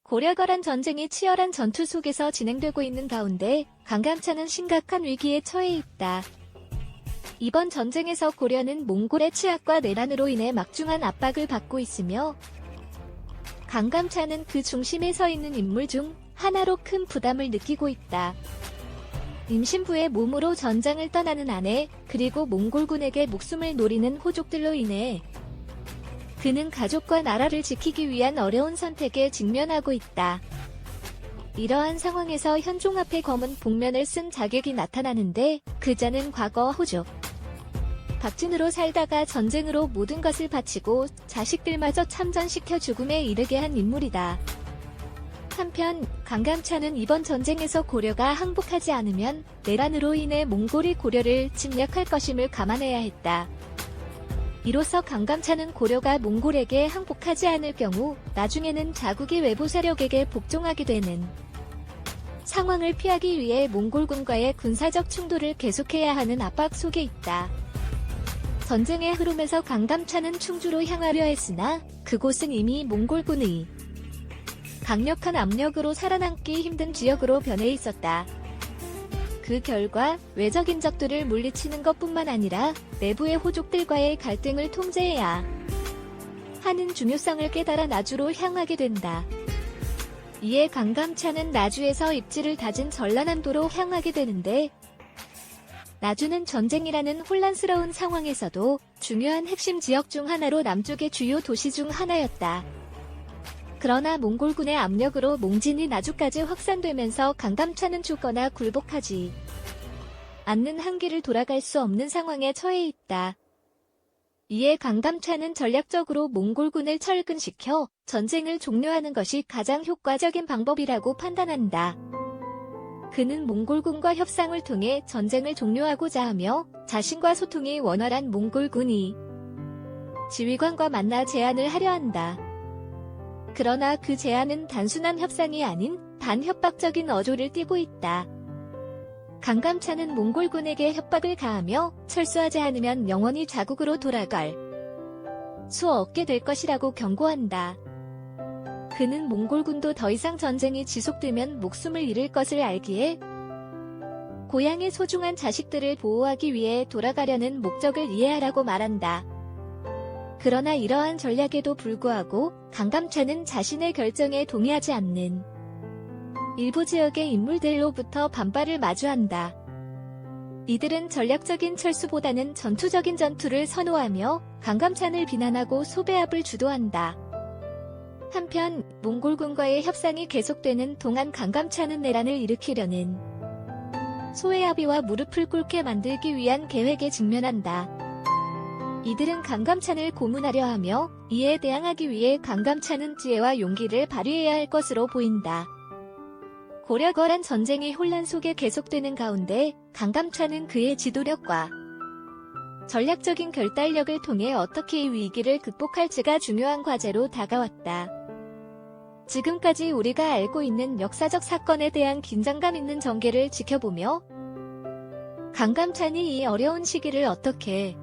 고려거란 전쟁이 치열한 전투 속에서 진행되고 있는 가운데 강감찬은 심각한 위기에 처해 있다. 이번 전쟁에서 고려는 몽골의 치압과 내란으로 인해 막중한 압박을 받고 있으며 강감찬은 그 중심에 서 있는 인물 중 하나로 큰 부담을 느끼고 있다. 임신부의 몸으로 전장을 떠나는 아내, 그리고 몽골군에게 목숨을 노리는 호족들로 인해 그는 가족과 나라를 지키기 위한 어려운 선택에 직면하고 있다. 이러한 상황에서 현종 앞에 검은 복면을 쓴 자객이 나타나는데 그자는 과거 호족 박진으로 살다가 전쟁으로 모든 것을 바치고 자식들마저 참전시켜 죽음에 이르게 한 인물이다. 한편 강감찬은 이번 전쟁에서 고려가 항복하지 않으면 내란으로 인해 몽골이 고려를 침략할 것임을 감안해야 했다. 이로써 강감찬은 고려가 몽골에게 항복하지 않을 경우 나중에는 자국의 외부 세력에게 복종하게 되는 상황을 피하기 위해 몽골군과의 군사적 충돌을 계속해야 하는 압박 속에 있다. 전쟁의 흐름에서 강감찬은 충주로 향하려 했으나 그곳은 이미 몽골군의 강력한 압력으로 살아남기 힘든 지역으로 변해 있었다. 그 결과 외적인 적들을 물리치는 것뿐만 아니라 내부의 호족들과의 갈등을 통제해야 하는 중요성을 깨달아 나주로 향하게 된다. 이에 강감찬은 나주에서 입지를 다진 전라남도로 향하게 되는데 나주는 전쟁이라는 혼란스러운 상황에서도 중요한 핵심 지역 중 하나로 남쪽의 주요 도시 중 하나였다. 그러나 몽골군의 압력으로 몽진이 나주까지 확산되면서 강감찬은 죽거나 굴복하지 않는 한길을 돌아갈 수 없는 상황에 처해 있다. 이에 강감찬은 전략적으로 몽골군을 철근시켜 전쟁을 종료하는 것이 가장 효과적인 방법이라고 판단한다. 그는 몽골군과 협상을 통해 전쟁을 종료하고자 하며 자신과 소통이 원활한 몽골군이 지휘관과 만나 제안을 하려 한다. 그러나 그 제안은 단순한 협상이 아닌 반협박적인 어조를 띠고 있다. 강감찬은 몽골군에게 협박을 가하며 철수하지 않으면 영원히 자국으로 돌아갈 수 없게 될 것이라고 경고한다. 그는 몽골군도 더 이상 전쟁이 지속되면 목숨을 잃을 것을 알기에 고향의 소중한 자식들을 보호하기 위해 돌아가려는 목적을 이해하라고 말한다. 그러나 이러한 전략에도 불구하고 강감찬은 자신의 결정에 동의하지 않는 일부 지역의 인물들로부터 반발을 마주한다. 이들은 전략적인 철수보다는 전투적인 전투를 선호하며 강감찬을 비난하고 소배합을 주도한다. 한편 몽골군과의 협상이 계속되는 동안 강감찬은 내란을 일으키려는 소외합의와 무릎을 꿇게 만들기 위한 계획에 직면한다. 이들은 강감찬을 고문하려 하며 이에 대항하기 위해 강감찬은 지혜와 용기를 발휘해야 할 것으로 보인다. 고려거란 전쟁이 혼란 속에 계속되는 가운데 강감찬은 그의 지도력과 전략적인 결단력을 통해 어떻게 이 위기를 극복할지가 중요한 과제로 다가왔다. 지금까지 우리가 알고 있는 역사적 사건에 대한 긴장감 있는 전개를 지켜보며 강감찬이 이 어려운 시기를 어떻게